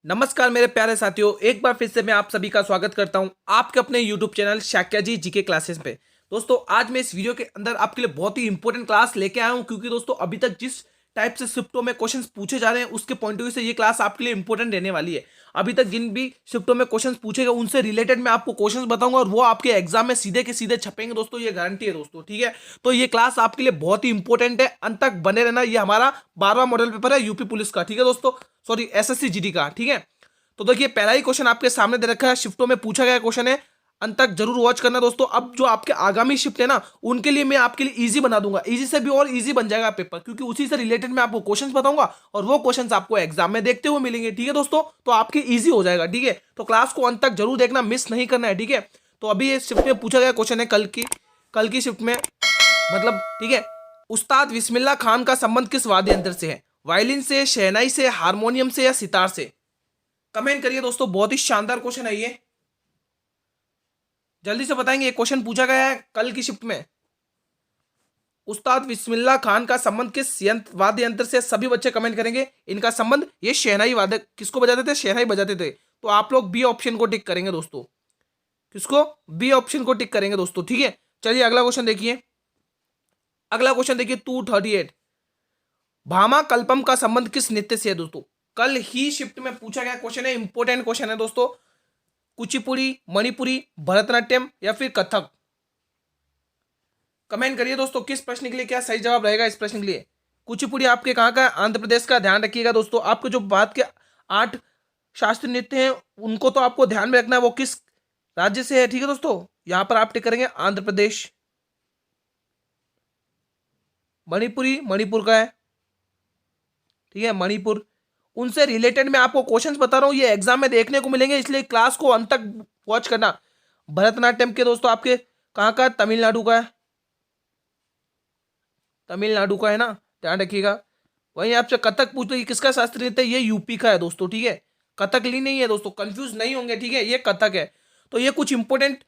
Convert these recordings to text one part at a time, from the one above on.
नमस्कार मेरे प्यारे साथियों, एक बार फिर से मैं आप सभी का स्वागत करता हूं आपके अपने YouTube चैनल शाक्या जी जीके क्लासेस पे। दोस्तों आज मैं इस वीडियो के अंदर आपके लिए बहुत ही इंपॉर्टेंट क्लास लेके आया हूं, क्योंकि दोस्तों अभी तक जिस टाइप से शिफ्टों में क्वेश्चंस पूछे जा रहे हैं उसके पॉइंट ऑफ व्यू से ये क्लास आपके लिए इंपॉर्टेंट रहने वाली है। अभी तक जिन भी शिफ्टों में क्वेश्चंस पूछे गए उनसे रिलेटेड मैं आपको क्वेश्चंस बताऊंगा और वो आपके एग्जाम में सीधे के सीधे छपेंगे दोस्तों, ये गारंटी है दोस्तों। ठीक है, तो ये क्लास आपके लिए बहुत ही इंपॉर्टेंट है, अंत तक बने रहना। ये हमारा 12वां मॉडल पेपर है यूपी पुलिस का। ठीक है दोस्तों, सॉरी एसएससी जीडी का। ठीक है, तो देखिए पहला ही क्वेश्चन आपके सामने दे रखा है, शिफ्टों में पूछा गया क्वेश्चन है, अंत तक जरूर वॉच करना दोस्तों। अब जो आपके आगामी शिफ्ट है ना, उनके लिए मैं आपके लिए इजी बना दूंगा, इजी से भी और इजी बन जाएगा पेपर, क्योंकि उसी से रिलेटेड मैं आपको क्वेश्चंस बताऊंगा और वो क्वेश्चंस आपको एग्जाम में देखते हुए मिलेंगे। ठीक है दोस्तों, तो आपके इजी हो जाएगा। ठीक है, तो क्लास को अंत तक जरूर देखना, मिस नहीं करना है। ठीक है, तो अभी ये शिफ्ट में पूछा गया क्वेश्चन है कल की शिफ्ट में, मतलब ठीक है, उस्ताद बिस्मिल्लाह खान का संबंध किस वाद्य यंत्र से है? वायलिन से, शहनाई से, हारमोनियम से या सितार से? कमेंट करिए दोस्तों, बहुत ही शानदार क्वेश्चन है ये, जल्दी से बताएंगे। ये क्वेश्चन पूछा गया है कल की शिफ्ट में, उस्ताद बिस्मिल्लाह खान का संबंध किस वाद्य यंत्र से? सभी बच्चे कमेंट करेंगे इनका संबंध, ये शहनाई वाद्य, किसको बजाते थे? शहनाई बजाते थे। तो आप लोग बी ऑप्शन को टिक करेंगे दोस्तों, किसको? बी ऑप्शन को टिक करेंगे दोस्तों। ठीक है, चलिए अगला क्वेश्चन देखिए। अगला क्वेश्चन देखिए 238, भामा कल्पम का संबंध किस नृत्य से है दोस्तों? कल ही शिफ्ट में पूछा गया क्वेश्चन है, इंपॉर्टेंट क्वेश्चन है दोस्तों। कुचिपुड़ी, मणिपुरी, भरतनाट्यम या फिर कथक? कमेंट करिए दोस्तों, किस प्रश्न के लिए क्या सही जवाब रहेगा इस प्रश्न के लिए। कुचिपुड़ी आपके कहाँ का? आंध्र प्रदेश का। ध्यान रखिएगा दोस्तों, आपके जो बात के 8 शास्त्रीय नृत्य हैं उनको तो आपको ध्यान में रखना है, वो किस राज्य से है। ठीक है दोस्तों, यहां पर आप टिक करेंगे आंध्र प्रदेश। मणिपुरी मणिपुर का है। ठीक है, मणिपुर। उनसे रिलेटेड मैं आपको क्वेश्चंस बता रहा हूं, ये एग्जाम में देखने को मिलेंगे, इसलिए क्लास को अंत तक वॉच करना। भरतनाट्यम के दोस्तों आपके कहाँ का? तमिलनाडु का है, तमिलनाडु का है ना, ध्यान रखिएगा। वहीं आपसे कथक पूछ लो, ये किसका शास्त्रीय नृत्य? ये यूपी का है दोस्तों। ठीक है, कथकली नहीं है दोस्तों, कंफ्यूज नहीं होंगे। ठीक है, ये कथक है। तो ये कुछ इंपोर्टेंट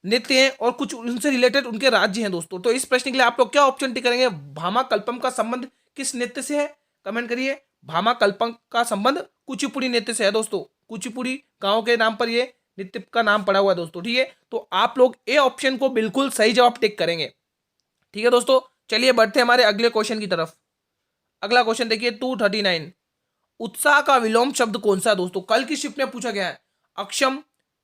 नृत्य हैं और कुछ उनसे रिलेटेड उनके राज्य हैं दोस्तों। तो इस प्रश्न के लिए आप लोग क्या ऑप्शन टिक करेंगे? भामा कल्पम का संबंध किस नृत्य से है? कमेंट करिए। भामा कल्पम का संबंध कुचिपुड़ी नृत्य से है दोस्तों। कुचिपुड़ी गांव के नाम पर ये नृत्य का नाम पड़ा हुआ है दोस्तों। ठीक है, तो आप लोग ए ऑप्शन को बिल्कुल सही जवाब टिक करेंगे। ठीक है दोस्तों, चलिए बढ़ते हैं हमारे अगले क्वेश्चन की तरफ। अगला क्वेश्चन देखिए 239, उत्साह का विलोम शब्द कौन सा है दोस्तों? कल की शिफ्ट में पूछा गया है, अक्षम,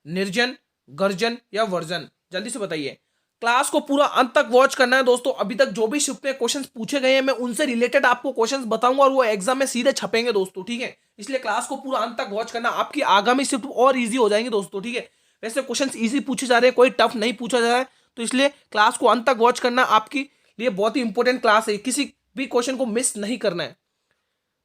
निर्जन, गर्जन या वर्जन? जल्दी से बताइए। क्लास को पूरा अंत तक वॉच करना है दोस्तों। अभी तक जो भी शिफ्ट में क्वेश्चंस पूछे गए हैं मैं उनसे रिलेटेड आपको क्वेश्चंस बताऊंगा और वो एग्जाम में सीधे छपेंगे दोस्तों। ठीक है, इसलिए क्लास को पूरा अंत तक वॉच करना, आपकी आगामी शिफ्ट और इजी हो जाएंगे दोस्तों। ठीक है, वैसे क्वेश्चंस इजी पूछे जा रहे हैं, कोई टफ नहीं पूछा जा रहा है, तो इसलिए क्लास को अंत तक वॉच करना आपके लिए बहुत ही इंपॉर्टेंट क्लास है, किसी भी क्वेश्चन को मिस नहीं करना है।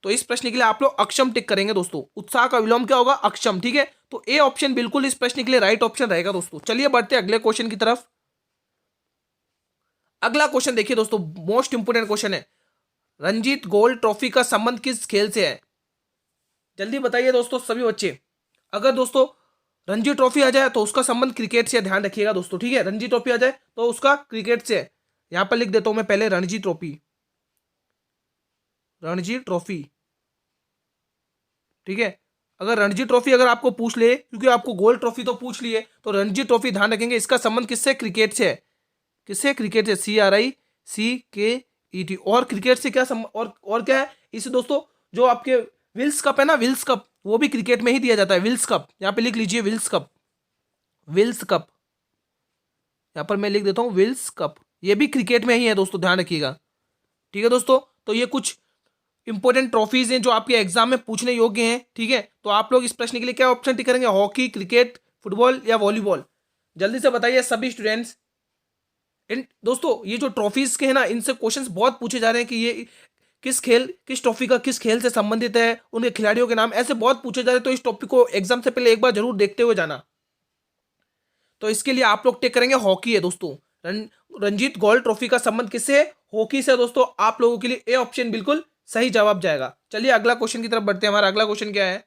तो इस प्रश्न के लिए आप लोग अक्षम टिक करेंगे दोस्तों। उत्साह का विलोम क्या होगा? अक्षम। ठीक है, तो ए ऑप्शन बिल्कुल इस प्रश्न के लिए राइट ऑप्शन रहेगा दोस्तों। चलिए बढ़ते हैं अगले क्वेश्चन की तरफ। अगला क्वेश्चन देखिए दोस्तों, मोस्ट इंपोर्टेंट क्वेश्चन है, रंजीत गोल्ड ट्रॉफी का संबंध किस खेल से है? जल्दी बताइए दोस्तों सभी बच्चे। अगर दोस्तों रणजी ट्रॉफी आ जाए तो उसका संबंध क्रिकेट से, ध्यान रखिएगा दोस्तों। ठीक है, रणजी ट्रॉफी आ जाए तो उसका क्रिकेट से है। यहां पर लिख देता हूं मैं पहले, रणजी ट्रॉफी, रणजी ट्रॉफी। ठीक है, अगर रणजी ट्रॉफी अगर आपको पूछ ले, क्योंकि आपको गोल्ड ट्रॉफी तो पूछ लिए, तो रणजी ट्रॉफी ध्यान रखेंगे इसका संबंध किससे? क्रिकेट से है। किससे? क्रिकेट से, CRICKET। और क्रिकेट से क्या और क्या है इसे दोस्तों? जो आपके विल्स कप है ना, विल्स कप, वो भी क्रिकेट में ही दिया जाता है। विल्स कप यहाँ पे लिख लीजिए, विल्स कप, विल्स कप। यहाँ पर मैं लिख देता हूँ विल्स कप, ये भी क्रिकेट में ही है दोस्तों, ध्यान रखिएगा। ठीक है दोस्तों, तो ये कुछ इंपॉर्टेंट ट्रॉफीज हैं जो आपके एग्जाम में पूछने योग्य हैं। ठीक है, तो आप लोग इस प्रश्न के लिए क्या ऑप्शन टिक करेंगे? हॉकी, क्रिकेट, फुटबॉल या वॉलीबॉल? जल्दी से बताइए सभी स्टूडेंट्स। इन दोस्तों ये जो ट्रॉफीज के हैं ना, इनसे क्वेश्चंस बहुत पूछे जा रहे हैं कि ये किस ट्रॉफी का किस खेल से संबंधित है, उनके खिलाड़ियों के नाम, ऐसे बहुत पूछे जा रहे हैं। तो इस टॉपिक को एग्जाम से पहले एक बार जरूर देखते हुए जाना। तो इसके लिए आप लोग टिक करेंगे हॉकी है दोस्तों। रंजीत गोल्ड ट्रॉफी का संबंध किससे है? हॉकी से दोस्तों। आप लोगों के लिए ए ऑप्शन बिल्कुल सही जवाब जाएगा। चलिए अगला क्वेश्चन की तरफ बढ़ते हैं। हमारा अगला क्वेश्चन क्या है?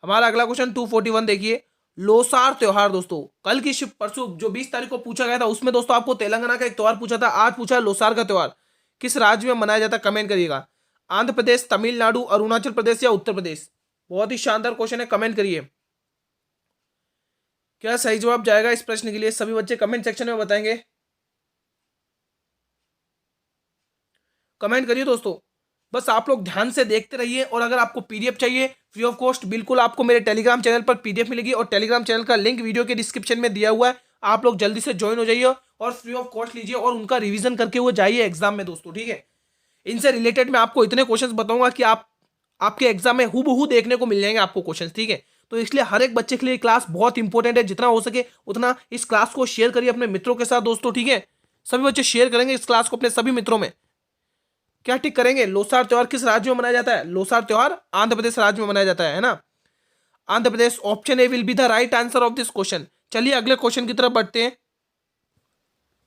हमारा अगला क्वेश्चन 241 देखिए, लोसार त्योहार दोस्तों। कल की शिफ्ट परसों जो 20 तारीख को पूछा गया था उसमें दोस्तों आपको तेलंगाना का एक त्योहार पूछा था, आज पूछा है लोसार का त्योहार किस राज्य में मनाया जाता है? कमेंट करिएगा। आंध्र प्रदेश, तमिलनाडु, अरुणाचल प्रदेश या उत्तर प्रदेश? बहुत ही शानदार क्वेश्चन है, कमेंट करिए क्या सही जवाब जाएगा इस प्रश्न के लिए, सभी बच्चे कमेंट सेक्शन में बताएंगे। कमेंट करिए दोस्तों, बस आप लोग ध्यान से देखते रहिए। और अगर आपको पीडीएफ चाहिए फ्री ऑफ कॉस्ट, बिल्कुल आपको मेरे टेलीग्राम चैनल पर पीडीएफ मिलेगी, और टेलीग्राम चैनल का लिंक वीडियो के डिस्क्रिप्शन में दिया हुआ है। आप लोग जल्दी से ज्वाइन हो जाइए और फ्री ऑफ कॉस्ट लीजिए और उनका रिवीजन करके वो जाइए एग्जाम में दोस्तों, ठीक है। इनसे रिलेटेड मैं आपको इतने क्वेश्चंस बताऊंगा कि आपके एग्जाम में हूबहू देखने को मिल जाएंगे आपको क्वेश्चंस, ठीक है। तो इसलिए हर एक बच्चे के लिए क्लास बहुत इंपॉर्टेंट है। जितना हो सके उतना इस क्लास को शेयर करिए अपने मित्रों के साथ दोस्तों, ठीक है। सभी बच्चे शेयर करेंगे इस क्लास को अपने सभी मित्रों में। क्या टिक करेंगे, लोसार त्योहार किस राज्य में मनाया जाता है? लोसार त्योहार आंध्र प्रदेश राज्य में मनाया जाता है ना, Andhra Pradesh. Option A will be the right answer of this question. चलिए अगले क्वेश्चन की तरफ बढ़ते हैं।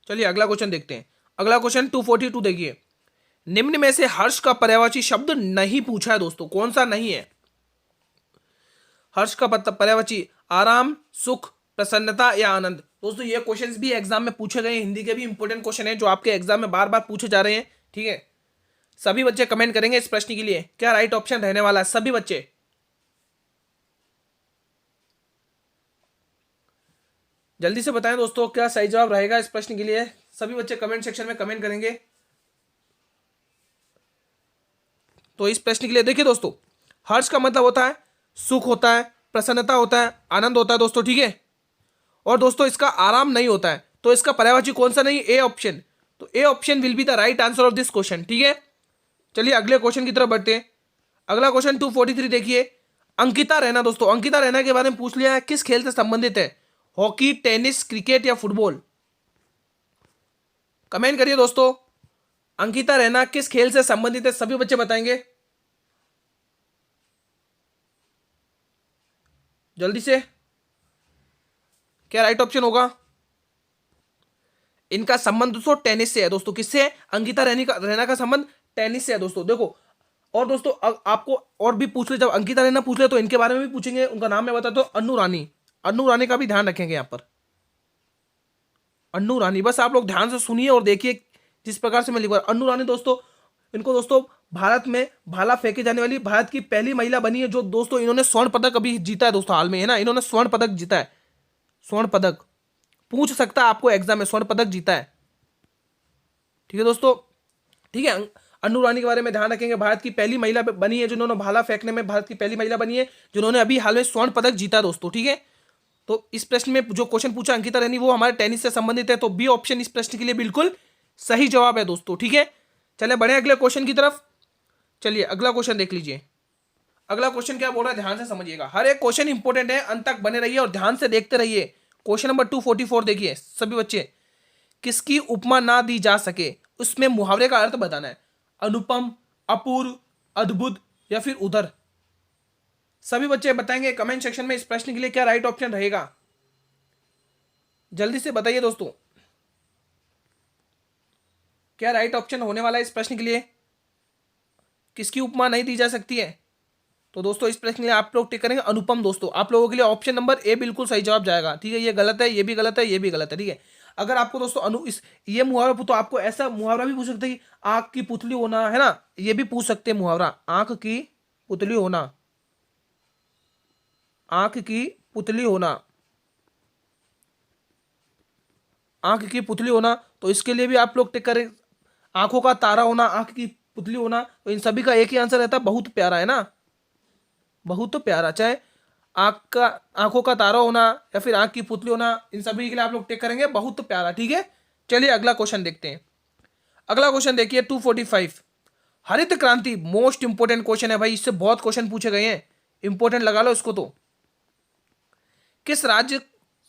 चलिए अगला क्वेश्चन देखते हैं। अगला क्वेश्चन 242 देखिए, निम्न में से हर्ष का पर्यायवाची शब्द नहीं पूछा है दोस्तों, कौन सा नहीं है? हर्ष का पर्यायवाची आराम, सुख, प्रसन्नता या आनंद। दोस्तों ये क्वेश्चंस भी एग्जाम में पूछे गए, हिंदी के भी इंपॉर्टेंट क्वेश्चन है जो आपके एग्जाम में बार बार पूछे जा रहे हैं, ठीक है। सभी बच्चे कमेंट करेंगे इस प्रश्न के लिए क्या राइट ऑप्शन रहने वाला है, सभी बच्चे। जल्दी से बताएं दोस्तों क्या सही जवाब रहेगा इस प्रश्न के लिए, सभी बच्चे कमेंट सेक्शन में कमेंट करेंगे। तो इस प्रश्न के लिए देखिए दोस्तों, हर्ष का मतलब होता है सुख होता है, प्रसन्नता होता है, आनंद होता है दोस्तों, ठीक है। और दोस्तों इसका आराम नहीं होता है, तो इसका पर्यायवाची कौन सा नहीं? A option. तो A option will be the right answer of this question, ठीक है। चलिए अगले क्वेश्चन की तरफ बढ़ते हैं। अगला क्वेश्चन 243 देखिए, अंकिता रैना। दोस्तों अंकिता रैना के बारे में पूछ लिया है, किस खेल से संबंधित है? हॉकी, टेनिस, क्रिकेट या फुटबॉल? कमेंट करिए दोस्तों, अंकिता रैना किस खेल से संबंधित है, सभी बच्चे बताएंगे जल्दी से। क्या राइट ऑप्शन होगा? इनका संबंध दोस्तों टेनिस से है दोस्तों। किससे है? अंकिता रैना का संबंध टेनिस से है दोस्तों। देखो और दोस्तों आपको और भी पूछ ले, जब अंकिता रैना पूछ ले तो इनके बारे में भी पूछेंगे। उनका नाम मैं बताता हूं, अन्नू रानी। अन्नू रानी का भी ध्यान रखेंगे यहाँ पर, अन्नू रानी। बस आप लोग ध्यान से सुनिए और देखिए जिस प्रकार से मैं लिख रहा हूं। अन्नू रानी दोस्तों, इनको दोस्तों भारत में भाला फेंके जाने वाली भारत की पहली महिला बनी है, जो दोस्तों इन्होंने स्वर्ण पदक अभी जीता है दोस्तों, हाल में है ना, इन्होंने स्वर्ण पदक जीता है। स्वर्ण पदक पूछ सकता है आपको एग्जाम में, स्वर्ण पदक जीता है, ठीक है दोस्तों, ठीक है। अन्नू रानी के बारे में ध्यान रखेंगे, भारत की पहली महिला बनी है जिन्होंने भाला फेंकने में, भारत की पहली महिला बनी है जिन्होंने अभी हाल में स्वर्ण पदक जीता दोस्तों, ठीक है। तो इस प्रश्न में जो क्वेश्चन पूछा अंकिता रैनी, वो हमारे टेनिस से संबंधित है, तो बी ऑप्शन इस प्रश्न के लिए बिल्कुल सही जवाब है दोस्तों, ठीक है। चले बढ़े अगले क्वेश्चन की तरफ। चलिए अगला क्वेश्चन देख लीजिए। अगला क्वेश्चन क्या बोल रहा है, ध्यान से समझिएगा, हर एक क्वेश्चन इंपॉर्टेंट है, अंत तक बने रहिए और ध्यान से देखते रहिए। क्वेश्चन नंबर 244 देखिए सभी बच्चे, किसकी उपमा ना दी जा सके, उसमें मुहावरे का अर्थ बताना है। अनुपम, अपूर्व, अद्भुत या फिर उधर? सभी बच्चे बताएंगे कमेंट सेक्शन में इस प्रश्न के लिए क्या राइट ऑप्शन रहेगा, जल्दी से बताइए दोस्तों क्या राइट ऑप्शन होने वाला है इस प्रश्न के लिए, किसकी उपमा नहीं दी जा सकती है? तो दोस्तों इस प्रश्न के लिए आप लोग टिक करेंगे अनुपम। दोस्तों आप लोगों के लिए ऑप्शन नंबर ए बिल्कुल सही जवाब जाएगा, ठीक है। ये गलत है, ये भी गलत है, ये भी गलत है, ठीक है। अगर आपको दोस्तों ये मुहावरा, तो आपको ऐसा मुहावरा भी पूछ सकते हैं कि आंख की पुतली होना, है ना, ये भी पूछ सकते हैं मुहावरा, आंख की पुतली होना, आंख की पुतली होना, आंख की पुतली होना। तो इसके लिए भी आप लोग टिक करें, आंखों का तारा होना, आंख की पुतली होना। तो इन सभी का एक ही आंसर रहता है, बहुत प्यारा, है ना, बहुत प्यारा। चाहे आंखों का तारा होना या फिर आंख की पुतली होना, इन सभी के लिए आप लोग टिक करेंगे बहुत प्यारा, ठीक है। चलिए अगला क्वेश्चन देखते हैं। अगला क्वेश्चन देखिए 245, हरित क्रांति मोस्ट इंपोर्टेंट क्वेश्चन है भाई, इससे बहुत क्वेश्चन पूछे गए हैं, इंपोर्टेंट लगा लो इसको। तो किस राज्य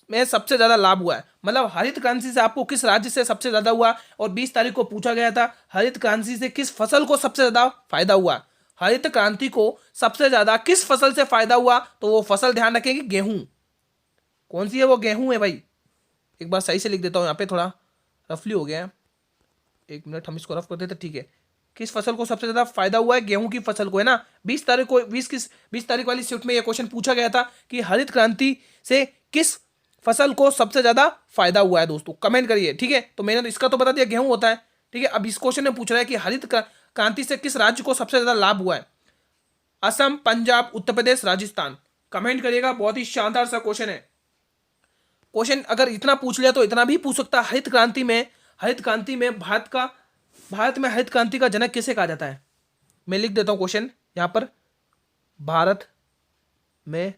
में सबसे ज्यादा लाभ हुआ है, मतलब हरित क्रांति से आपको किस राज्य से सबसे ज्यादा हुआ, और 20 तारीख को पूछा गया था हरित क्रांति से किस फसल को सबसे ज्यादा फायदा हुआ। हरित क्रांति को सबसे ज्यादा किस फसल से फायदा हुआ, तो वो फसल ध्यान रखेंगे गेहूं। कौन सी है वो? गेहूं है भाई। एक बार सही से लिख देता हूं, यहाँ पे थोड़ा रफली हो गया है, एक मिनट हम इसको रफ कर देते, ठीक है। किस फसल को सबसे ज्यादा फायदा हुआ है? गेहूं की फसल को, है ना। 20 तारीख को 20 तारीख वाली शिफ्ट में यह क्वेश्चन पूछा गया था कि हरित क्रांति से किस फसल को सबसे ज्यादा फायदा हुआ है दोस्तों, कमेंट करिए, ठीक है। तो मैंने तो इसका तो बता दिया गेहूं होता है, ठीक है। अब इस क्वेश्चन में पूछ रहा है कि हरित क्रांति से किस राज्य को सबसे ज्यादा लाभ हुआ है। असम, पंजाब, उत्तर प्रदेश, राजस्थान। कमेंट करिएगा, बहुत ही शानदार सा क्वेश्चन है। क्वेश्चन अगर इतना पूछ लिया तो इतना भी पूछ सकता है। हरित क्रांति में भारत में हरित क्रांति का जनक किसे कहा जाता है? मैं लिख देता हूं क्वेश्चन यहां पर, भारत में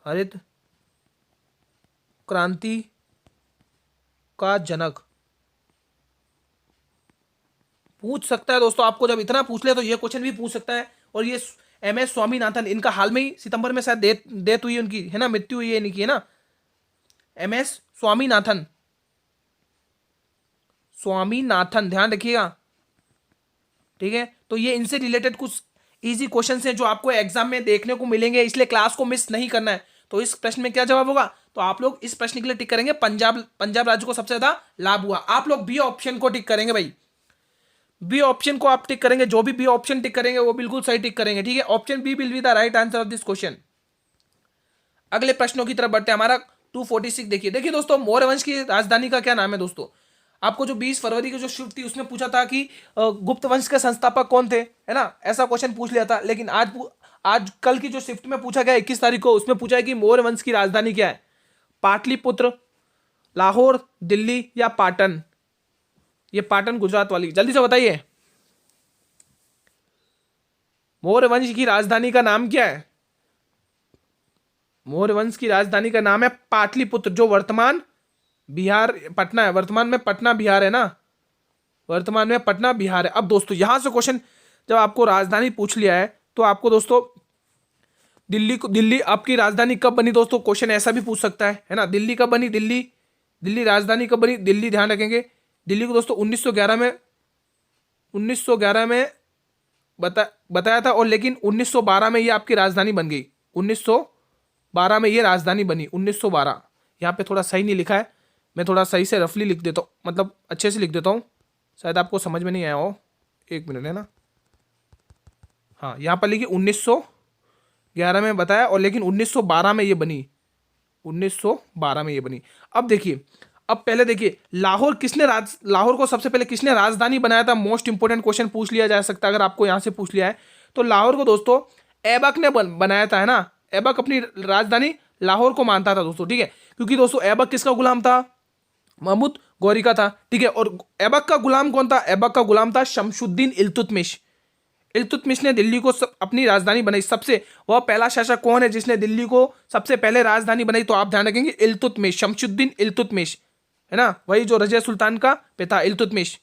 हरित क्रांति का जनक पूछ सकता है दोस्तों। आपको जब इतना पूछ लिया तो ये क्वेश्चन भी पूछ सकता है। और ये MS स्वामीनाथन, इनका हाल में ही सितंबर में शायद डेथ हुई उनकी, है ना, मृत्यु हुई है इनकी, है ना, MS स्वामीनाथन, ध्यान रखिएगा, ठीक है। तो ये इनसे रिलेटेड कुछ इजी क्वेश्चंस हैं जो आपको एग्जाम में देखने को मिलेंगे, इसलिए क्लास को मिस नहीं करना है। तो इस प्रश्न में क्या जवाब होगा? तो आप लोग इस प्रश्न के लिए टिक करेंगे पंजाब राज्य को सबसे ज्यादा लाभ हुआ। आप लोग बी ऑप्शन को टिक करेंगे भाई, बी ऑप्शन को आप टिक करेंगे। जो भी बी ऑप्शन टिक करेंगे वो बिल्कुल सही टिक करेंगे, ठीक है। Option B will be the right answer of this question. अगले प्रश्नों की तरफ बढ़ते हैं। हमारा 246 देखिए दोस्तों, मौर्य वंश की राजधानी का क्या नाम है दोस्तों? आपको जो 20 फरवरी की जो शिफ्ट थी उसमें पूछा था कि गुप्त वंश के संस्थापक कौन थे, है ना, ऐसा क्वेश्चन पूछ लिया था। लेकिन आज कल की जो शिफ्ट में पूछा गया 21 तारीख को, उसमें पूछा है कि मौर्य वंश की राजधानी क्या है? पाटलिपुत्र, लाहौर, दिल्ली या पाटन? ये पाटन गुजरात वाली, जल्दी से बताइए। मौर्य वंश की राजधानी का नाम क्या है? मौर्य वंश की राजधानी का नाम है पाटलिपुत्र, जो वर्तमान बिहार पटना है। वर्तमान में पटना बिहार है ना, वर्तमान में पटना बिहार है। अब दोस्तों यहां से क्वेश्चन जब आपको राजधानी पूछ लिया है तो आपको दोस्तों दिल्ली आपकी राजधानी कब बनी दोस्तों? क्वेश्चन ऐसा भी पूछ सकता है ना, दिल्ली कब बनी, दिल्ली राजधानी कब बनी? दिल्ली, ध्यान रखेंगे, दिल्ली को दोस्तों 1911 में बताया था। और लेकिन 1912 में ये आपकी राजधानी बन गई। 1912 में ये राजधानी बनी, 1912। यहाँ पे थोड़ा सही नहीं लिखा है, मैं थोड़ा सही से रफली लिख देता हूँ, मतलब अच्छे से लिख देता हूँ, शायद आपको समझ में नहीं आया हो। एक मिनट, है ना, हाँ, यहाँ पर लिखिए 1911 में बताया, और लेकिन 1912 में ये बनी, 1912 में ये बनी। अब देखिए, अब पहले देखिए लाहौर को सबसे पहले किसने राजधानी बनाया था? मोस्ट इंपोर्टेंट क्वेश्चन पूछ लिया जा सकता है अगर आपको यहाँ से पूछ लिया है तो। लाहौर को दोस्तों ऐबक ने बनाया था, है ना। ऐबक अपनी राजधानी लाहौर को मानता था दोस्तों, ठीक है। क्योंकि दोस्तों ऐबक किसका गुलाम था? महमूद गौरी का था, ठीक है। और ऐबक का गुलाम कौन था? ऐबक का गुलाम था शमशुद्दीन इल्तुतमिश। इल्तुतमिश ने दिल्ली को अपनी राजधानी बनाई। सबसे वह पहला शासक कौन है जिसने दिल्ली को सबसे पहले राजधानी बनाई? तो आप ध्यान रखेंगे, इल्तुतमिश, शमशुद्दीन इल्तुतमिश, है ना, वही जो रजिया सुल्तान का पिता, इल्तुतमिश,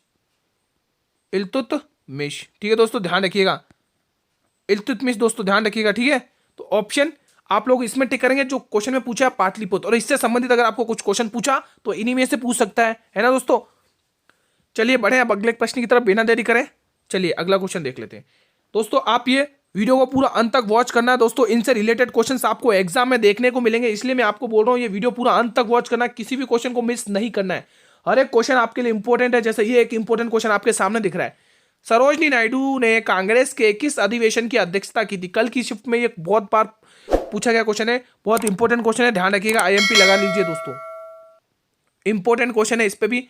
ठीक है दोस्तों, ध्यान रखिएगा, इल्तुतमिश दोस्तों, ध्यान रखिएगा, ठीक है। तो ऑप्शन आप लोग इसमें टिक करेंगे जो क्वेश्चन में पूछा पाटलिपुत्र। और इससे संबंधित अगर आपको कुछ क्वेश्चन पूछा तो इन्हीं में से पूछ सकता है ना दोस्तों। चलिए बढ़े अब अगले प्रश्न की तरफ, बिना देरी करें चलिए अगला क्वेश्चन देख लेते हैं दोस्तों। आप ये वीडियो को पूरा अंत तक वॉच करना है दोस्तों, इनसे रिलेटेड क्वेश्चंस आपको एग्जाम में देखने को मिलेंगे, इसलिए मैं आपको बोल रहा हूं ये वीडियो पूरा अंत तक वॉच करना है, किसी भी क्वेश्चन को मिस नहीं करना है। हर एक क्वेश्चन आपके लिए इंपॉर्टेंट है। जैसे ये एक इंपॉर्टेंट क्वेश्चन आपके सामने दिख रहा है, सरोजनी नायडू ने कांग्रेस के किस अधिवेशन की अध्यक्षता की थी? कल की शिफ्ट में ये बहुत बार पूछा गया क्वेश्चन है, बहुत इंपॉर्टेंट क्वेश्चन है, ध्यान रखिएगा। IMP लगा लीजिए दोस्तों, इंपॉर्टेंट क्वेश्चन है, इस पे भी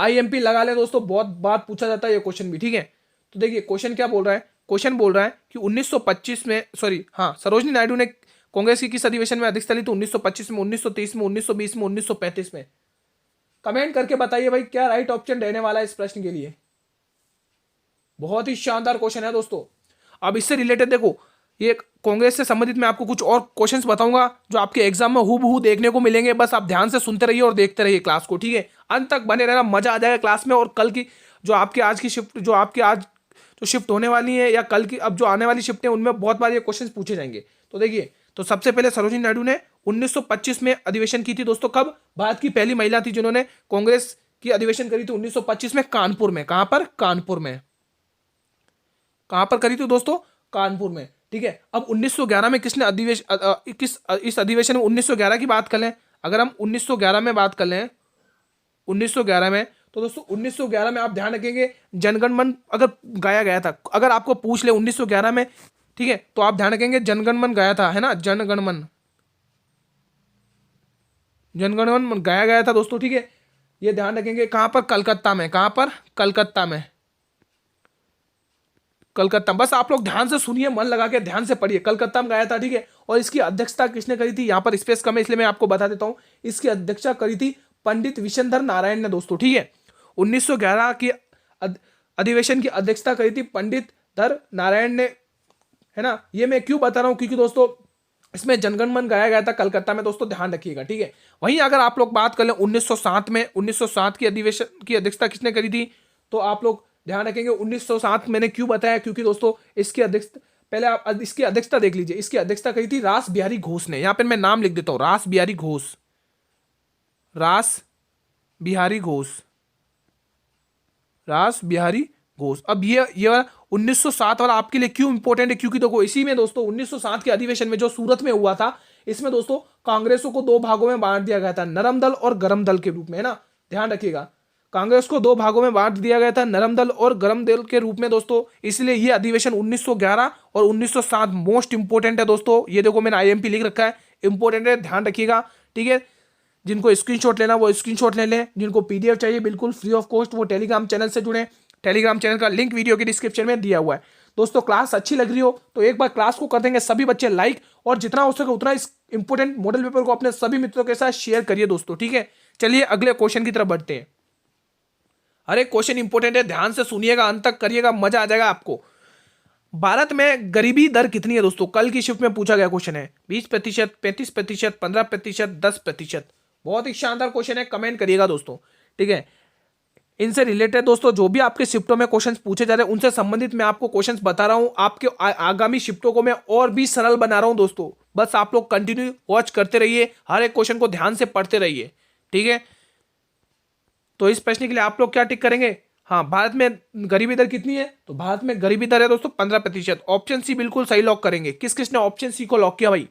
IMP लगा ले दोस्तों, बहुत बार पूछा जाता है ये क्वेश्चन भी, ठीक है। तो देखिए क्वेश्चन क्या बोल रहा है, क्वेश्चन बोल रहा है कि 1925 में, सरोजनी नायडू ने कांग्रेस की किस अधिवेशन में अध्यक्षता ली? तो 1925 में, 1930 में, 1920 में, 1935 में। कमेंट करके बताइए भाई क्या राइट ऑप्शन रहने वाला है इस प्रश्न के लिए। बहुत ही शानदार क्वेश्चन है दोस्तों। अब इससे रिलेटेड देखो, ये कांग्रेस से संबंधित मैं आपको कुछ और क्वेश्चंस बताऊंगा जो आपके एग्जाम में हूबहू देखने को मिलेंगे। बस आप ध्यान से सुनते रहिए और देखते रहिए क्लास को, ठीक है। अंत तक बने रहना, मजा आ जाएगा क्लास में। और कल की जो आपके आज की शिफ्ट, जो आपके आज जो शिफ्ट होने वाली है, या कल की अब जो आने वाली शिफ्ट है, उनमें बहुत बार ये क्वेश्चंस पूछे जाएंगे। तो देखिए, तो सबसे पहले सरोजिनी नायडू ने 1925 में अधिवेशन की थी दोस्तों। कब? भारत की पहली महिला थी जिन्होंने कांग्रेस की अधिवेशन करी थी 1925 में, कानपुर में। कहां पर? कानपुर में। कहां पर करी थी दोस्तों? कानपुर में, ठीक है। अब 1911 में किसने इस अधिवेशन में 1911 की बात कर लें, अगर हम 1911 में बात कर लें, 1911 में, तो दोस्तों 1911 में आप ध्यान रखेंगे जनगण मन अगर गाया गया था। अगर आपको पूछ ले 1911 में, ठीक है, तो आप ध्यान रखेंगे जनगण मन गाया था, है ना, जनगण मन गाया गया था दोस्तों, ठीक है। ये ध्यान रखेंगे कहां पर? कलकत्ता में। कहां पर? कलकत्ता में। कलकत्ता, बस आप लोग ध्यान से सुनिए, मन लगा के ध्यान से पढ़िए, कलकत्ता में गया था, ठीक है। और इसकी अध्यक्षता किसने करी थी, यहाँ पर स्पेस कम है इसलिए मैं आपको बता देता हूं, इसकी अध्यक्षता करी थी पंडित विशनधर नारायण ने दोस्तों, ठीक है। 1911 की अधिवेशन की अध्यक्षता करी थी पंडित धर नारायण ने, है ना। ये मैं क्यों बता रहा हूं, क्योंकि दोस्तों इसमें जनगण मन गाया गया था कलकत्ता में दोस्तों, ध्यान रखिएगा, ठीक है। वहीं अगर आप लोग बात कर लें 1907 में, 1907 की अधिवेशन की अध्यक्षता किसने करी थी, तो आप लोग ध्यान रखेंगे 1907 मैंने क्यों बताया, क्योंकि दोस्तों इसकी अध्यक्षता, पहले आप इसकी अध्यक्षता देख लीजिए, इसकी अध्यक्षता करी थी रास बिहारी घोष ने। यहां पर मैं नाम लिख देता हूं, रास बिहारी घोष, रास बिहारी घोष, रास बिहारी घोष। अब ये 1907 वाला आपके लिए क्यों इंपॉर्टेंट है, क्योंकि देखो इसी में दोस्तों 1907 के अधिवेशन में जो सूरत में हुआ था, इसमें दोस्तों कांग्रेसों को दो भागों में बांट दिया गया था, नरम दल और गरम दल के रूप में, है ना। ध्यान रखिएगा, कांग्रेस को दो भागों में बांट दिया गया था, नरम दल और गरम दल के रूप में दोस्तों। इसलिए ये अधिवेशन 1911 और 1907 मोस्ट इंपोर्टेंट है दोस्तों। ये देखो मैंने आईएमपी लिख रखा है, इंपोर्टेंट है, ध्यान रखिएगा, ठीक है। जिनको स्क्रीनशॉट लेना वो स्क्रीनशॉट ले लें, जिनको पीडीएफ चाहिए बिल्कुल फ्री ऑफ कॉस्ट वो टेलीग्राम चैनल से जुड़े, टेलीग्राम चैनल का लिंक वीडियो के डिस्क्रिप्शन में दिया हुआ है दोस्तों। क्लास अच्छी लग रही हो तो एक बार क्लास को कर देंगे सभी बच्चे लाइक, और जितना हो सके उतना इस इंपोर्टेंट मॉडल पेपर को अपने सभी मित्रों के साथ शेयर करिए दोस्तों, ठीक है। चलिए अगले क्वेश्चन की तरफ बढ़ते हैं। हर एक क्वेश्चन इंपोर्टेंट है, ध्यान से सुनिएगा, अंत तक करिएगा, मजा आ जाएगा आपको। भारत में गरीबी दर कितनी है दोस्तों, कल की शिफ्ट में पूछा गया क्वेश्चन है। 20%, 35%, 15%, 10%। बहुत ही शानदार क्वेश्चन है, कमेंट करिएगा दोस्तों, ठीक है। इनसे रिलेटेड दोस्तों जो भी आपके शिफ्टों में क्वेश्चंस पूछे जा रहे हैं उनसे संबंधित मैं आपको क्वेश्चंस बता रहा हूं, आपके आगामी शिफ्टों को मैं और भी सरल बना रहा हूं दोस्तों। बस आप लोग कंटिन्यू वॉच करते रहिए, हर एक क्वेश्चन को ध्यान से पढ़ते रहिए, ठीक है। तो इस प्रश्न के लिए आप लोग क्या टिक करेंगे, हाँ, भारत में गरीबी दर कितनी है, तो भारत में गरीबी दर है दोस्तों 15%। ऑप्शन सी बिल्कुल सही लॉक करेंगे। किस किसने ऑप्शन सी को लॉक किया भाई,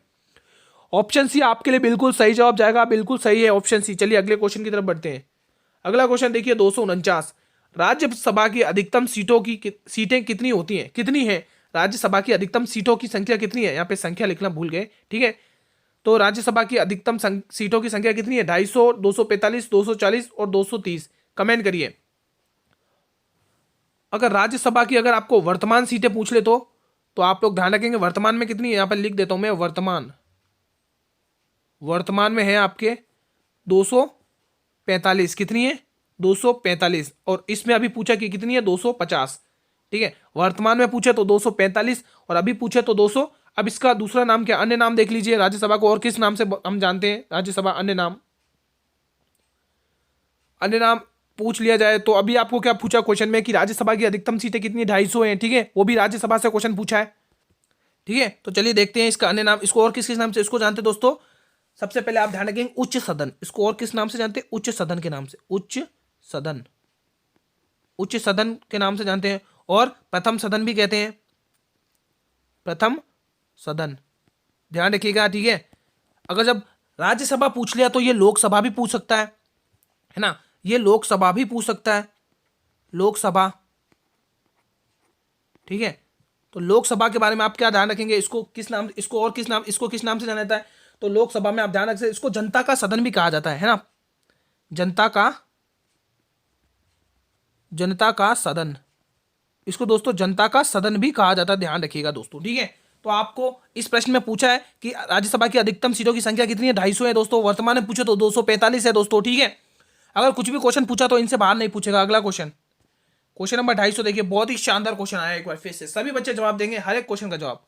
ऑप्शन सी आपके लिए बिल्कुल सही जवाब जाएगा, बिल्कुल सही है ऑप्शन सी। चलिए अगले क्वेश्चन की तरफ बढ़ते हैं। अगला क्वेश्चन देखिए 249, राज्यसभा की अधिकतम सीटें कितनी होती हैं, कितनी है राज्यसभा की अधिकतम सीटों की संख्या कितनी है, यहाँ पे संख्या लिखना भूल गए, ठीक है। तो राज्यसभा की अधिकतम सीटों की संख्या कितनी है, 250, 245, 240 और 230। कमेंट करिए। अगर राज्यसभा की अगर आपको वर्तमान सीटें पूछ ले तो आप लोग ध्यान रखेंगे वर्तमान में कितनी है, यहां पर लिख देता हूं मैं, वर्तमान में है आपके 245। कितनी है, 245। और इसमें अभी पूछा कि कितनी है, 250, ठीक है। वर्तमान में पूछे तो 245 और अभी पूछे तो 200। अब इसका दूसरा नाम क्या, अन्य नाम देख लीजिए राज्यसभा को, और किस नाम से हम जानते हैं राज्यसभा, अन्य नाम, अन्य नाम पूछ लिया जाए तो अभी आपको क्या पूछा क्वेश्चन में कि राज्यसभा की अधिकतम सीटें कितनी, 250 हैं, ठीक है। वो भी राज्यसभा से क्वेश्चन पूछा है, ठीक है। तो चलिए देखते हैं इसका अन्य नाम, इसको और किस किस नाम से इसको जानते हैं दोस्तों। सबसे पहले आप ध्यान रखेंगे उच्च सदन, इसको और किस नाम से जानते हैं, उच्च सदन के नाम से, उच्च सदन, उच्च सदन के नाम से जानते हैं। और प्रथम सदन भी कहते हैं, प्रथम सदन, ध्यान रखिएगा, ठीक है। अगर जब राज्यसभा पूछ लिया तो ये लोकसभा भी पूछ सकता है ना, ये लोकसभा भी पूछ सकता है, लोकसभा, ठीक है। तो लोकसभा के बारे में आप क्या ध्यान रखेंगे, इसको किस नाम, इसको और किस नाम, इसको किस नाम से जाना जाता है, तो लोकसभा में आप ध्यान रखें इसको जनता का सदन भी कहा जाता है ना, जनता का सदन, इसको दोस्तों जनता का सदन भी कहा जाता है, ध्यान रखिएगा दोस्तों, ठीक है। तो आपको इस प्रश्न में पूछा है कि राज्यसभा की अधिकतम सीटों की संख्या कितनी है, 250 है दोस्तों। वर्तमान में पूछे तो 245 है दोस्तों, ठीक है। अगर कुछ भी क्वेश्चन पूछा तो इनसे बाहर नहीं पूछेगा। अगला क्वेश्चन, क्वेश्चन नंबर 250 देखिए, बहुत ही शानदार क्वेश्चन आया, एक बार फिर से सभी बच्चे जवाब देंगे, हर एक क्वेश्चन का जवाब।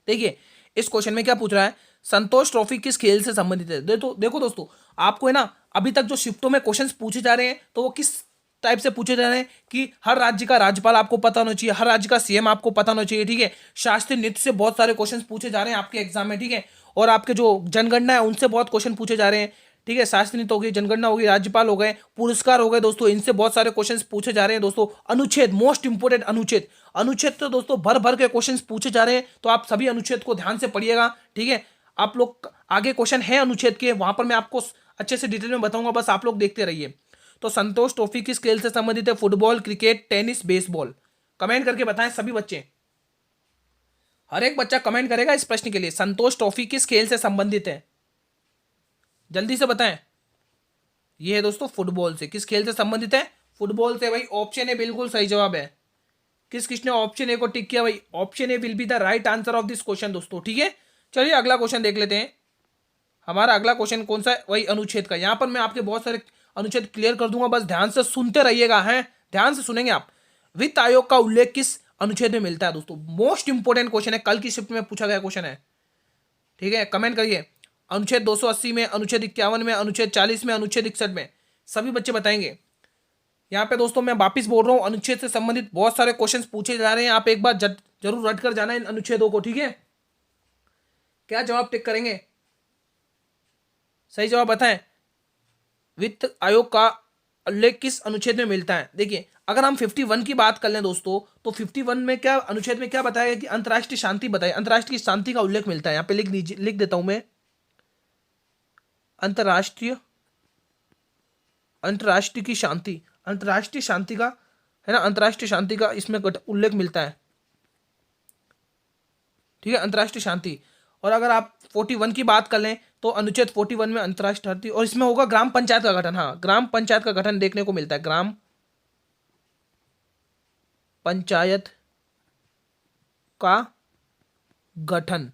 देखिए इस क्वेश्चन में क्या पूछ रहा है, संतोष ट्रॉफी किस खेल से संबंधित है। देखो दोस्तों, आपको है ना अभी तक जो शिफ्टों में क्वेश्चंस पूछे जा रहे हैं तो वो किस टाइप से पूछे जा रहे हैं कि हर राज्य का राज्यपाल आपको पता होना चाहिए, हर राज्य का सीएम आपको पता होना चाहिए, ठीक है। शास्त्रीय नृत्य से बहुत सारे क्वेश्चंस पूछे जा रहे हैं आपके एग्जाम में, ठीक है। और आपके जो जनगणना है उनसे बहुत क्वेश्चन पूछे जा रहे हैं, ठीक है। शास्त्रीय नृत्य हो गई, जनगणना हो गई, राज्यपाल हो गए, पुरस्कार हो गए दोस्तों, इनसे बहुत सारे क्वेश्चंस पूछे जा रहे हैं दोस्तों। अनुच्छेद, मोस्ट इंपोर्टेंट अनुच्छेद, अनुच्छेद तो दोस्तों भर भर के क्वेश्चंस पूछे जा रहे हैं, तो आप सभी अनुच्छेद को ध्यान से पढ़िएगा, ठीक है। आप लोग आगे क्वेश्चन है अनुच्छेद के, वहां पर मैं आपको अच्छे से डिटेल में बताऊंगा, बस आप लोग देखते रहिए। तो संतोष ट्रॉफी किस खेल से संबंधित है, football, cricket, tennis, baseball. Comment करके बताएं सभी बच्चे, हर एक बच्चा कमेंट करेगा इस प्रश्न के लिए, संतोष ट्रॉफी किस खेल से संबंधित है, जल्दी से बताएं। ये है दोस्तों फुटबॉल से, किस खेल से संबंधित है, फुटबॉल से भाई, ऑप्शन है बिल्कुल सही जवाब है। किस किसने ऑप्शन ए को टिक किया भाई? Option A will be the right answer of this question दोस्तों, ठीक है। चलिए अगला क्वेश्चन देख लेते हैं। हमारा अगला क्वेश्चन कौन सा है? वही अनुच्छेद का। यहाँ पर मैं आपके बहुत सारे अनुच्छेद क्लियर कर दूंगा, बस ध्यान से सुनते रहिएगा, हैं ध्यान से सुनेंगे आप। वित्त आयोग का उल्लेख किस अनुच्छेद में मिलता है दोस्तों? मोस्ट इंपोर्टेंट क्वेश्चन है, कल की शिफ्ट में पूछा गया क्वेश्चन है, ठीक है। कमेंट करिए। अनुच्छेद 280 में, अनुच्छेद 51 में, अनुच्छेद 40 में, अनुच्छेद 61 में, सभी बच्चे बताएंगे। यहाँ पे दोस्तों मैं वापिस बोल रहा हूँ, अनुच्छेद से संबंधित बहुत सारे क्वेश्चंस पूछे जा रहे हैं, आप एक बार जरूर रट कर जाना इन अनुच्छेदों को, ठीक है। क्या जवाब टिक करेंगे? सही जवाब बताएं। वित्त आयोग का उल्लेख किस अनुच्छेद में मिलता है? देखिए अगर हम 51 की बात कर लें दोस्तों, तो 51 में क्या अनुच्छेद में क्या बताया कि अंतर्राष्ट्रीय शांति बताइए, अंतर्राष्ट्रीय शांति का उल्लेख मिलता है। यहाँ पे लिख देता हूं मैं, अंतर्राष्ट्रीय की शांति, अंतर्राष्ट्रीय शांति का है ना, अंतर्राष्ट्रीय शांति का इसमें उल्लेख मिलता है, ठीक है, अंतर्राष्ट्रीय शांति। और अगर आप 41 की बात कर लें तो अनुच्छेद 41 में अंतर्राष्ट्रीय शांति, और इसमें होगा ग्राम पंचायत का गठन। हाँ, ग्राम पंचायत का गठन देखने को मिलता है, ग्राम पंचायत का गठन।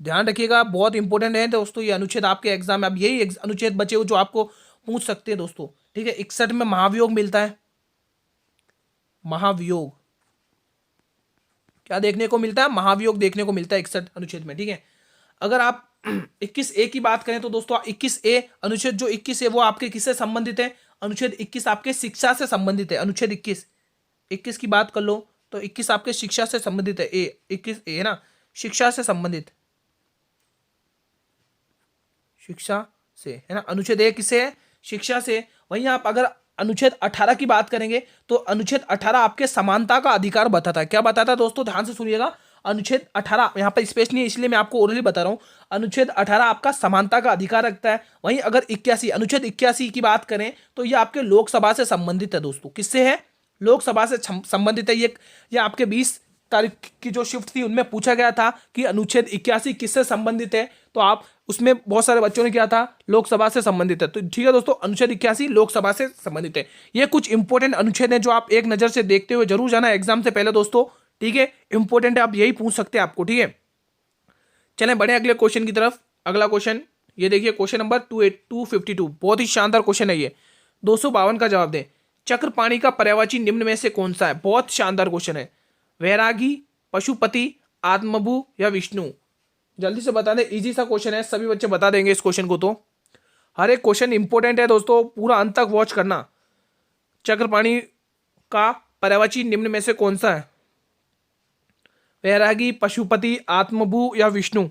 ध्यान रखिएगा, बहुत इंपॉर्टेंट है दोस्तों ये अनुच्छेद आपके एग्जाम में। अब यही अनुच्छेद बचे हो जो आपको पूछ सकते हैं दोस्तों, ठीक है। 61 में महाभियोग मिलता है, महाभियोग क्या देखने को मिलता है? महाभियोग देखने को मिलता है 61 अनुच्छेद में, ठीक है। अगर आप 21A की बात करें तो दोस्तों 21A अनुच्छेद, जो 21 है वो आपके किससे संबंधित है? अनुच्छेद 21 आपके शिक्षा से संबंधित है। अनुच्छेद 21 की बात कर लो तो 21 आपके शिक्षा से संबंधित है। 21A है ना, शिक्षा से संबंधित, शिक्षा से है ना। अनुच्छेद 1 किससे है? शिक्षा से। वहीं आप अगर अनुच्छेद 18 की बात करेंगे तो अनुच्छेद 18 आपके समानता का अधिकार बताता है। क्या बताता है दोस्तों? ध्यान से सुनिएगा। अनुच्छेद 18, यहाँ पर स्पेस नहीं है इसलिए मैं आपको ओरली बता रहा हूँ। अनुच्छेद 18 आपका समानता का अधिकार रखता है। वहीं अगर 81, अनुच्छेद 81 की बात करें तो ये आपके लोकसभा से संबंधित है दोस्तों। किससे है? लोकसभा से संबंधित है। ये आपके 20 तारीख की जो शिफ्ट थी उनमें पूछा गया था कि अनुच्छेद 81 किससे संबंधित है, तो आप उसमें बहुत सारे बच्चों ने किया था लोकसभा से संबंधित है। तो ठीक है दोस्तों, अनुच्छेद 81 लोकसभा से संबंधित है। ये कुछ इंपॉर्टेंट अनुच्छेद हैं जो आप एक नजर से देखते हुए जरूर जाना एग्जाम से पहले दोस्तों, ठीक है। इंपॉर्टेंट है, आप यही पूछ सकते हैं आपको, ठीक है। चलें बढ़े अगले क्वेश्चन की तरफ। अगला क्वेश्चन ये देखिए, क्वेश्चन नंबर 252, बहुत ही शानदार क्वेश्चन है ये। 252 का जवाब दें। चक्रपाणी का पर्यायवाची निम्न में से कौन सा है? बहुत शानदार क्वेश्चन है। वैरागी, पशुपति, आत्मभू या विष्णु? जल्दी से बता दें, इजी सा क्वेश्चन है, सभी बच्चे बता देंगे इस क्वेश्चन को। तो हर एक क्वेश्चन इंपॉर्टेंट है दोस्तों, पूरा अंत तक वॉच करना। चक्रपाणी का पर्यायवाची निम्न में से कौन सा है? वैरागी, पशुपति, आत्मभू या विष्णु?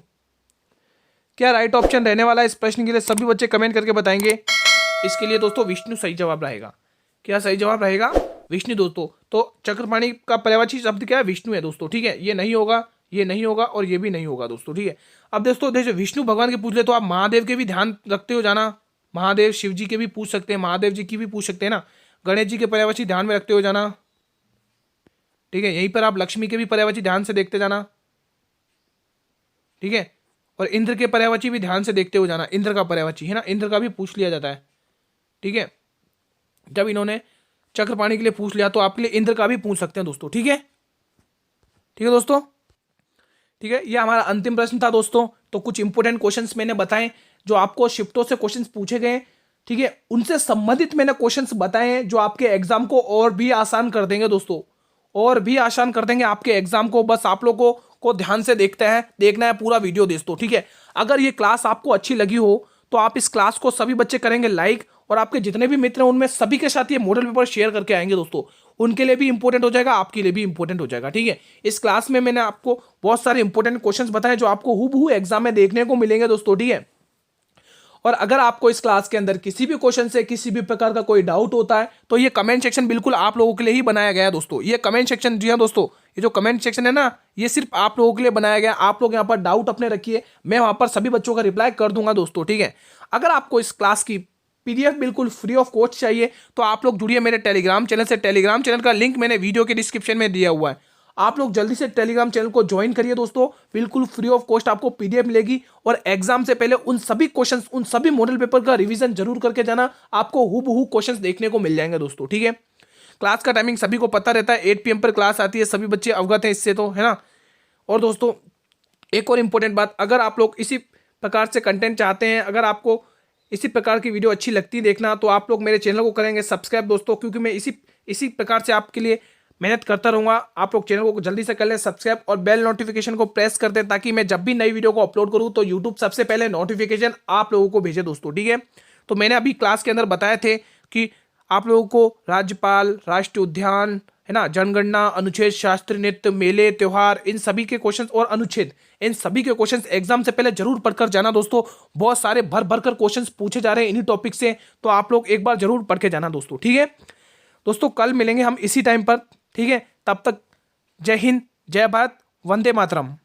क्या राइट ऑप्शन रहने वाला है इस प्रश्न के लिए? सभी बच्चे कमेंट करके बताएंगे। इसके लिए दोस्तों विष्णु सही जवाब रहेगा। क्या सही जवाब रहेगा? विष्णु दोस्तों। तो चक्रपाणी का पर्यायवाची शब्द क्या है? विष्णु है दोस्तों, ठीक है। ये नहीं होगा, ये नहीं होगा और ये भी नहीं होगा दोस्तों, ठीक है। अब दोस्तों देखिए, विष्णु भगवान के पूछ ले तो आप महादेव के भी ध्यान रखते हो जाना। महादेव, शिव जी के भी पूछ सकते हैं, महादेव जी की भी पूछ सकते हैं ना। गणेश जी के पर्यायवाची ध्यान में रखते हो जाना, ठीक है। यहीं पर आप लक्ष्मी के भी पर्यायवाची ध्यान से देखते जाना, ठीक है। और इंद्र के पर्यायवाची भी ध्यान से देखते हो जाना। इंद्र का पर्यायवाची है ना, इंद्र का भी पूछ लिया जाता है, ठीक है। जब इन्होंने चक्रपाणी के लिए पूछ लिया तो आपके लिए इंद्र का भी पूछ सकते हैं दोस्तों, ठीक है। ठीक है दोस्तों, ठीक है। ये हमारा अंतिम प्रश्न था दोस्तों। तो कुछ इंपोर्टेंट क्वेश्चंस मैंने बताए जो आपको शिफ्टों से क्वेश्चंस पूछे गए, ठीक है। उनसे संबंधित मैंने क्वेश्चंस बताए हैं जो आपके एग्जाम को और भी आसान कर देंगे दोस्तों, और भी आसान कर देंगे आपके एग्जाम को। बस आप लोगों को ध्यान से देखना है पूरा वीडियो दोस्तों, ठीक है। अगर ये क्लास आपको अच्छी लगी हो तो आप इस क्लास को सभी बच्चे करेंगे लाइक, और आपके जितने भी मित्र हैं उनमें सभी के साथ ये मॉडल पेपर शेयर करके आएंगे दोस्तों। उनके लिए भी इंपॉर्टेंट हो जाएगा, आपके लिए भी इंपॉर्टेंट हो जाएगा, ठीक है। इस क्लास में मैंने आपको बहुत सारे इंपॉर्टेंट क्वेश्चंस बताए जो आपको हूबहू एग्जाम में देखने को मिलेंगे दोस्तों, ठीक है। और अगर आपको इस क्लास के अंदर किसी भी क्वेश्चन से किसी भी प्रकार का कोई डाउट होता है तो ये कमेंट सेक्शन बिल्कुल आप लोगों के लिए ही बनाया गया है दोस्तों। ये कमेंट सेक्शन, जी हाँ दोस्तों, ये जो कमेंट सेक्शन है ना, ये सिर्फ आप लोगों के लिए बनाया गया है। आप लोग यहाँ पर डाउट अपने रखिए, मैं वहां पर सभी बच्चों का रिप्लाई कर दूंगा दोस्तों, ठीक है। अगर आपको इस क्लास की पीडीएफ बिल्कुल फ्री ऑफ कॉस्ट चाहिए तो आप लोग जुड़िए मेरे टेलीग्राम चैनल से। टेलीग्राम चैनल का लिंक मैंने वीडियो के डिस्क्रिप्शन में दिया हुआ है, आप लोग जल्दी से टेलीग्राम चैनल को ज्वाइन करिए दोस्तों। बिल्कुल फ्री ऑफ कॉस्ट आपको पीडीएफ मिलेगी, और एग्जाम से पहले उन सभी क्वेश्चंस, उन सभी मॉडल पेपर का रिवीजन जरूर करके जाना। आपको हूबहू क्वेश्चंस देखने को मिल जाएंगे दोस्तों, ठीक है। क्लास का टाइमिंग सभी को पता रहता है, 8 PM पर क्लास आती है, सभी बच्चे अवगत हैं इससे, तो है ना। और दोस्तों एक और इम्पोर्टेंट बात, अगर आप लोग इसी प्रकार से कंटेंट चाहते हैं, अगर आपको इसी प्रकार की वीडियो अच्छी लगती है देखना, तो आप लोग मेरे चैनल को करेंगे सब्सक्राइब दोस्तों, क्योंकि मैं इसी प्रकार से आपके लिए मेहनत करता रहूँगा। आप लोग चैनल को जल्दी से कर लें सब्सक्राइब और बेल नोटिफिकेशन को प्रेस कर दें, ताकि मैं जब भी नई वीडियो को अपलोड करूँ तो यूट्यूब सबसे पहले नोटिफिकेशन आप लोगों को भेजे दोस्तों, ठीक है। तो मैंने अभी क्लास के अंदर बताए थे कि आप लोगों को राज्यपाल, राष्ट्रीय उद्यान, है ना, जनगणना, अनुच्छेद, शास्त्रीय नृत्य, मेले, त्योहार, इन सभी के क्वेश्चंस और अनुच्छेद, इन सभी के क्वेश्चंस एग्जाम से पहले जरूर पढ़कर जाना दोस्तों। बहुत सारे भर भर कर क्वेश्चंस पूछे जा रहे हैं इन्हीं टॉपिक से, तो आप लोग एक बार जरूर पढ़ के जाना दोस्तों, ठीक है। दोस्तों कल मिलेंगे हम इसी टाइम पर, ठीक है। तब तक जय हिंद, जय भारत, वंदे मातरम।